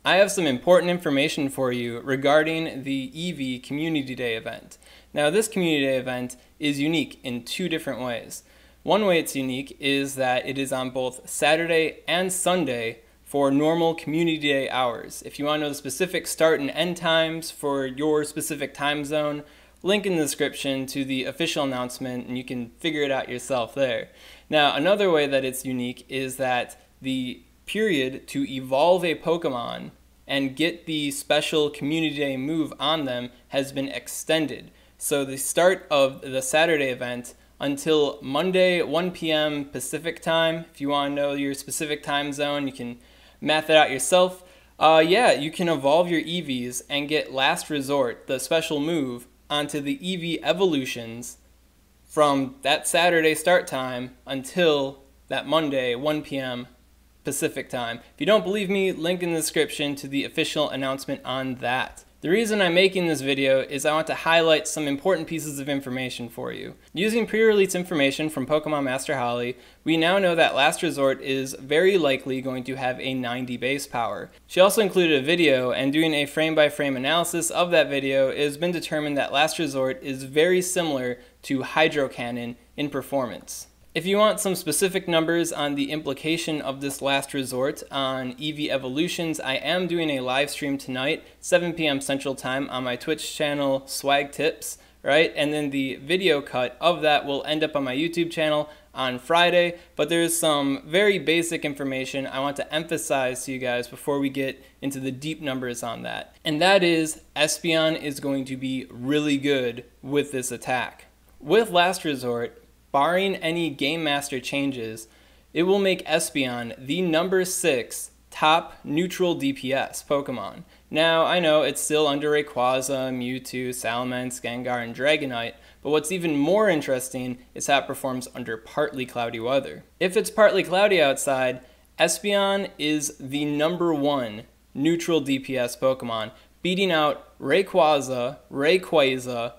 I have some important information for you regarding the Eevee Community Day event. Now, this Community Day event is unique in two different ways. One way it's unique is that it is on both Saturday and Sunday for normal Community Day hours. If you want to know the specific start and end times for your specific time zone, link in the description to the official announcement and you can figure it out yourself there. Now, another way that it's unique is that the period to evolve a Pokemon and get the special Community Day move on them has been extended. So the start of the Saturday event until Monday 1 p.m. Pacific time. If you want to know your specific time zone, you can math it out yourself. You can evolve your Eevees and get Last Resort, the special move, onto the Eeveelutions from that Saturday start time until that Monday 1 p.m. Pacific time. If you don't believe me, link in the description to the official announcement on that. The reason I'm making this video is I want to highlight some important pieces of information for you. Using pre-release information from Pkmn Master Holly, we now know that Last Resort is very likely going to have a 90 base power. She also included a video, and doing a frame-by-frame analysis of that video, it has been determined that Last Resort is very similar to Hydro Cannon in performance. If you want some specific numbers on the implication of this Last Resort on Eeveelutions, I am doing a live stream tonight, 7 p.m. Central Time on my Twitch channel, Swag Tips, right? And then the video cut of that will end up on my YouTube channel on Friday, but there's some very basic information I want to emphasize to you guys before we get into the deep numbers on that. And that is, Espeon is going to be really good with this attack. With Last Resort, barring any Game Master changes, it will make Espeon the number 6 top neutral DPS Pokemon. Now, I know it's still under Rayquaza, Mewtwo, Salamence, Gengar, and Dragonite, but what's even more interesting is how it performs under partly cloudy weather. If it's partly cloudy outside, Espeon is the number 1 neutral DPS Pokemon, beating out Rayquaza,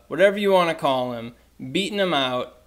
whatever you want to call him, beating him out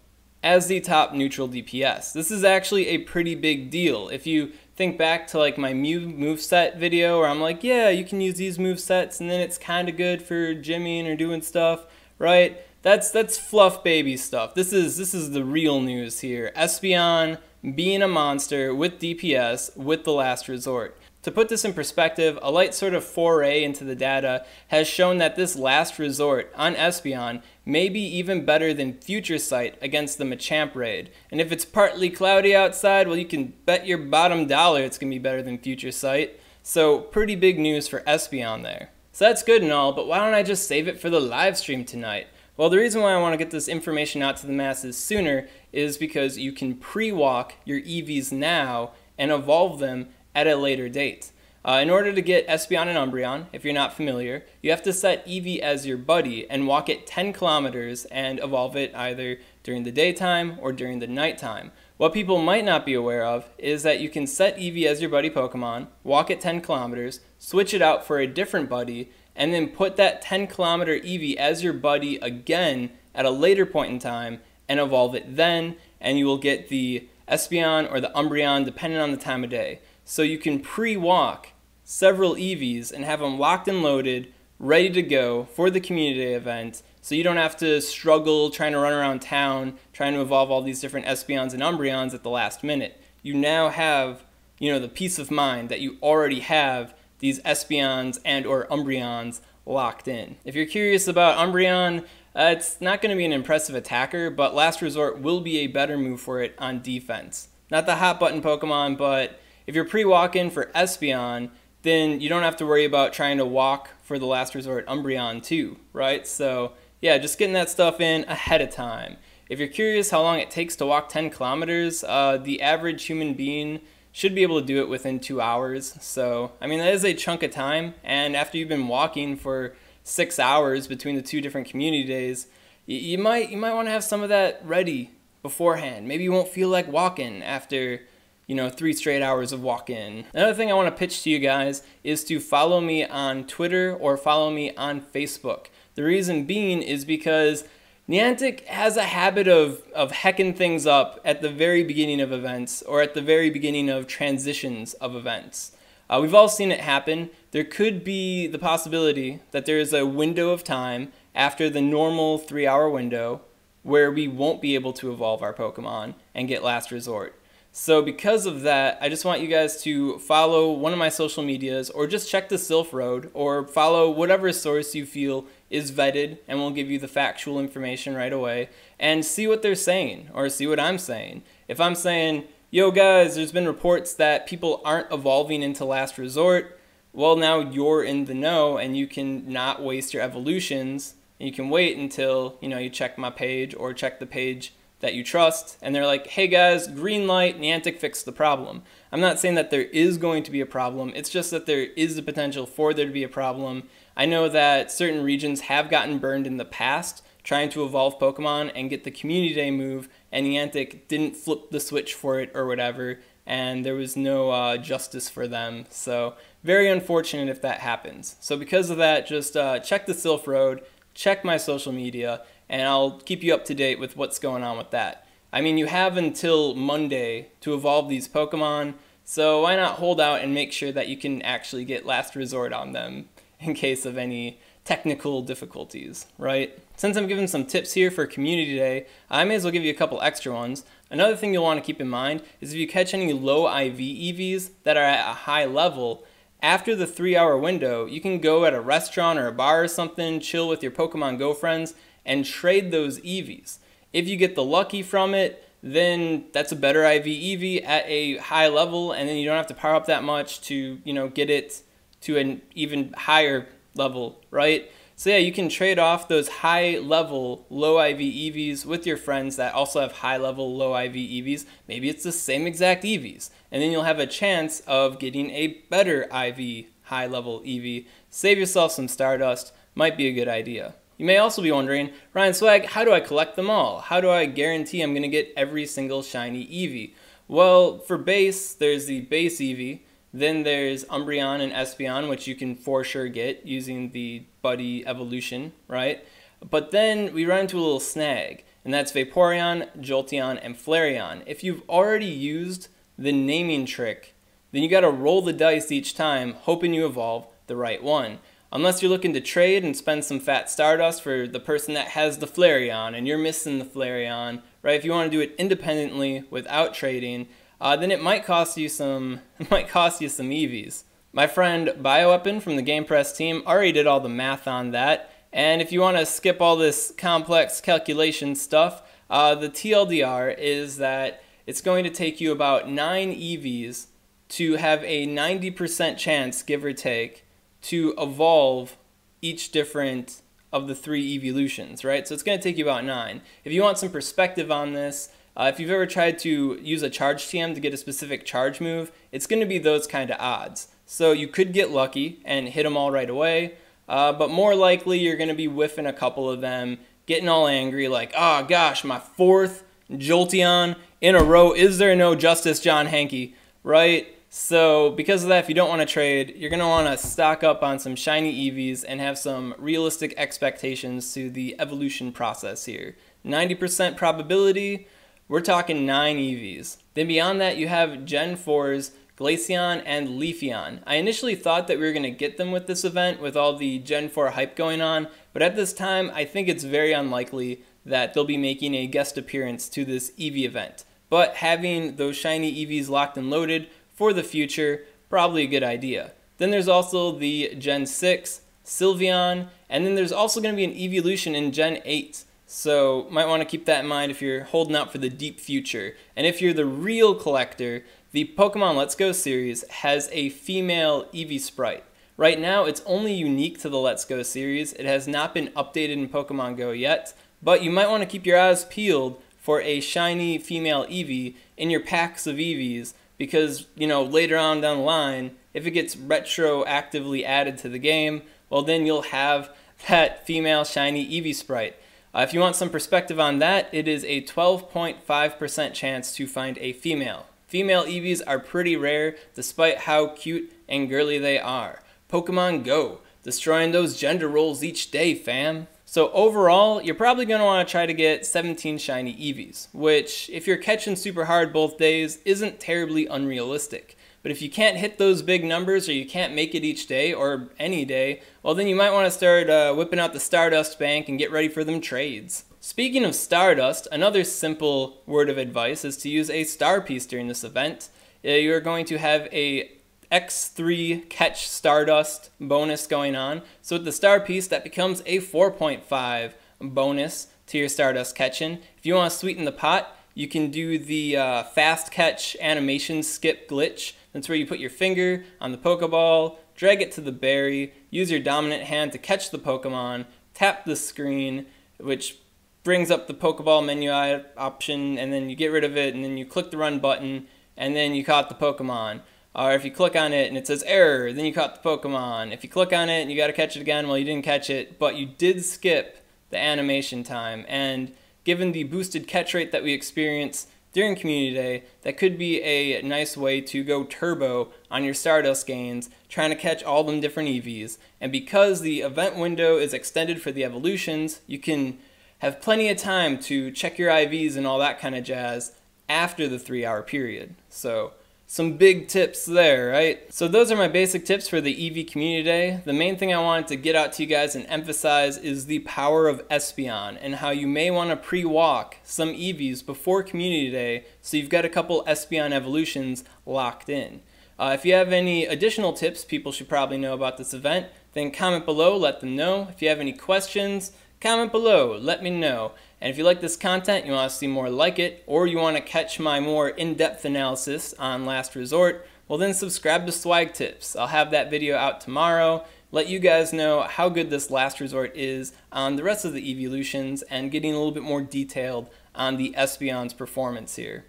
as the top neutral DPS. This is actually a pretty big deal. If you think back to like my Mew moveset video where I'm like, yeah, you can use these movesets and then it's kind of good for gymming or doing stuff, right? That's fluff baby stuff. This is the real news here. Espeon being a monster with DPS with the Last Resort. To put this in perspective, a light sort of foray into the data has shown that this Last Resort on Espeon may be even better than Future Sight against the Machamp raid. And if it's partly cloudy outside, well, you can bet your bottom dollar it's going to be better than Future Sight. So pretty big news for Espeon there. So that's good and all, but why don't I just save it for the live stream tonight? Well, the reason why I want to get this information out to the masses sooner is because you can pre-walk your Eevees now and evolve them at a later date. In order to get Espeon and Umbreon, if you're not familiar, you have to set Eevee as your buddy and walk it 10 kilometers and evolve it either during the daytime or during the nighttime. What people might not be aware of is that you can set Eevee as your buddy Pokemon, walk it 10 kilometers, switch it out for a different buddy, and then put that 10 kilometer Eevee as your buddy again at a later point in time and evolve it then, and you will get the Espeon or the Umbreon depending on the time of day. So you can pre-walk several Eevees and have them locked and loaded, ready to go for the Community Day event, so you don't have to struggle trying to run around town, trying to evolve all these different Espeons and Umbreons at the last minute. You now have, the peace of mind that you already have these Espeons and or Umbreons locked in. If you're curious about Umbreon, it's not going to be an impressive attacker, but Last Resort will be a better move for it on defense. Not the hot button Pokemon, but if you're pre-walking for Espeon, then you don't have to worry about trying to walk for the Last Resort Umbreon too, right? So yeah, just getting that stuff in ahead of time. If you're curious how long it takes to walk 10 kilometers, the average human being should be able to do it within 2 hours. So, I mean, that is a chunk of time, and after you've been walking for 6 hours between the two different community days, you might want to have some of that ready beforehand. Maybe you won't feel like walking after 3 straight hours of walk-in. Another thing I want to pitch to you guys is to follow me on Twitter or follow me on Facebook. The reason being is because Niantic has a habit of hecking things up at the very beginning of events or at the very beginning of transitions of events. We've all seen it happen. There could be the possibility that there is a window of time after the normal 3-hour window where we won't be able to evolve our Pokemon and get Last Resort. So because of that, I just want you guys to follow one of my social medias, or just check the Sylph Road, or follow whatever source you feel is vetted and will give you the factual information right away, and see what they're saying, or see what I'm saying. If I'm saying, yo guys, there's been reports that people aren't evolving into Last Resort, well, now you're in the know and you can not waste your evolutions. You can wait until, you check my page or check the page that you trust, and they're like, hey guys, green light, Niantic fixed the problem. I'm not saying that there is going to be a problem, it's just that there is the potential for there to be a problem. I know that certain regions have gotten burned in the past trying to evolve Pokemon and get the Community Day move, and Niantic didn't flip the switch for it or whatever, and there was no justice for them. So very unfortunate if that happens. So because of that, just check the Sylph Road, check my social media, and I'll keep you up to date with what's going on with that. I mean, you have until Monday to evolve these Pokemon, so why not hold out and make sure that you can actually get Last Resort on them in case of any technical difficulties, right? Since I'm giving some tips here for Community Day, I may as well give you a couple extra ones. Another thing you'll want to keep in mind is if you catch any low IV Eevees that are at a high level, after the 3-hour window, you can go at a restaurant or a bar or something, chill with your Pokemon Go friends, and trade those Eevees. If you get the lucky from it, then that's a better IV Eevee at a high level, and then you don't have to power up that much to, get it to an even higher level, right? So yeah, you can trade off those high level low IV Eevees with your friends that also have high level low IV Eevees. Maybe it's the same exact Eevees, and then you'll have a chance of getting a better IV high level Eevee. Save yourself some Stardust, might be a good idea. You may also be wondering, Ryan Swag, how do I collect them all? How do I guarantee I'm going to get every single shiny Eevee? Well, for base, there's the base Eevee. Then there's Umbreon and Espeon, which you can for sure get using the Buddy evolution, right? But then we run into a little snag, and that's Vaporeon, Jolteon, and Flareon. If you've already used the naming trick, then you got to roll the dice each time, hoping you evolve the right one. Unless you're looking to trade and spend some fat Stardust for the person that has the Flareon and you're missing the Flareon, right? If you want to do it independently without trading, then it might cost you some Eevees. My friend Bioweapon from the Game Press team already did all the math on that, and if you want to skip all this complex calculation stuff, the TLDR is that it's going to take you about 9 Eevees to have a 90% chance, give or take, to evolve each different of the 3 Eeveelutions, right? So it's going to take you about 9. If you want some perspective on this, if you've ever tried to use a charge TM to get a specific charge move, it's going to be those kind of odds. So you could get lucky and hit them all right away, but more likely you're going to be whiffing a couple of them, getting all angry like, oh gosh, my 4th Jolteon in a row, is there no justice, John Hankey, right? So because of that, if you don't want to trade, you're going to want to stock up on some shiny Eevees and have some realistic expectations to the evolution process here. 90% probability, we're talking 9 Eevees. Then beyond that, you have Gen 4's Glaceon and Leafeon. I initially thought that we were going to get them with this event with all the Gen 4 hype going on, but at this time, I think it's very unlikely that they'll be making a guest appearance to this Eevee event. But having those shiny Eevees locked and loaded for the future, probably a good idea. Then there's also the Gen 6 Sylveon, and then there's also going to be an Eeveelution in Gen 8. So might want to keep that in mind if you're holding out for the deep future. And if you're the real collector, the Pokemon Let's Go series has a female Eevee sprite. Right now, it's only unique to the Let's Go series. It has not been updated in Pokemon Go yet, but you might want to keep your eyes peeled for a shiny female Eevee in your packs of Eevees, because, later on down the line, if it gets retroactively added to the game, well, then you'll have that female shiny Eevee sprite. If you want some perspective on that, it is a 12.5% chance to find a female. Female Eevees are pretty rare, despite how cute and girly they are. Pokemon Go, destroying those gender roles each day, fam. So overall, you're probably going to want to try to get 17 shiny Eevees, which, if you're catching super hard both days, isn't terribly unrealistic. But if you can't hit those big numbers, or you can't make it each day or any day, well then you might want to start whipping out the Stardust bank and get ready for them trades. Speaking of Stardust, another simple word of advice is to use a star piece during this event. You're going to have a X3 catch Stardust bonus going on. So with the star piece, that becomes a 4.5 bonus to your Stardust catching. If you want to sweeten the pot, you can do the fast catch animation skip glitch. That's where you put your finger on the Pokeball, drag it to the berry, use your dominant hand to catch the Pokemon, tap the screen, which brings up the Pokeball menu option, and then you get rid of it, and then you click the run button, and then you caught the Pokemon. Or if you click on it and it says error, then you caught the Pokemon. If you click on it and you got to catch it again, well, you didn't catch it, but you did skip the animation time. And given the boosted catch rate that we experience during Community Day, that could be a nice way to go turbo on your Stardust gains, trying to catch all them different Eevees. And because the event window is extended for the evolutions, you can have plenty of time to check your IVs and all that kind of jazz after the 3-hour period. So some big tips there, right? So those are my basic tips for the Eevee Community Day. The main thing I wanted to get out to you guys and emphasize is the power of Espeon and how you may want to pre-walk some Eevees before Community Day so you've got a couple Espeon evolutions locked in. If you have any additional tips people should probably know about this event, then comment below, let them know. If you have any questions, comment below, let me know. And if you like this content, you want to see more like it, or you want to catch my more in-depth analysis on Last Resort, well then subscribe to Swag Tips. I'll have that video out tomorrow, let you guys know how good this Last Resort is on the rest of the Eeveelutions, and getting a little bit more detailed on the Espeon's performance here.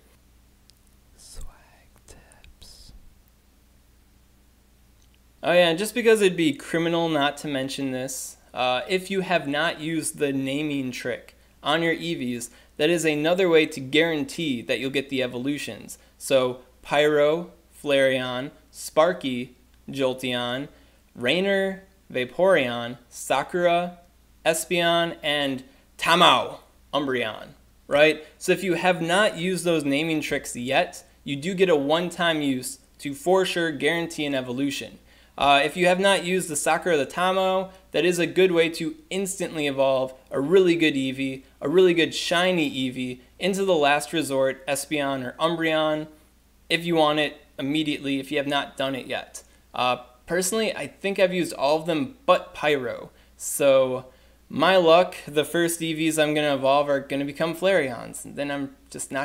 Swag Tips. Oh yeah, and just because it'd be criminal not to mention this, if you have not used the naming trick on your Eevees, that is another way to guarantee that you'll get the evolutions. So Pyro, Flareon, Sparky, Jolteon, Rainer, Vaporeon, Sakura, Espeon, and Tamao, Umbreon, right? So if you have not used those naming tricks yet, you do get a one-time use to for sure guarantee an evolution. If you have not used the Sakura or the Tamao, that is a good way to instantly evolve a really good Eevee, a really good shiny Eevee, into the Last Resort Espeon or Umbreon, if you want it immediately, if you have not done it yet. Personally, I think I've used all of them but Pyro. So, my luck, the first Eevees I'm going to evolve are going to become Flareons. Then I'm just not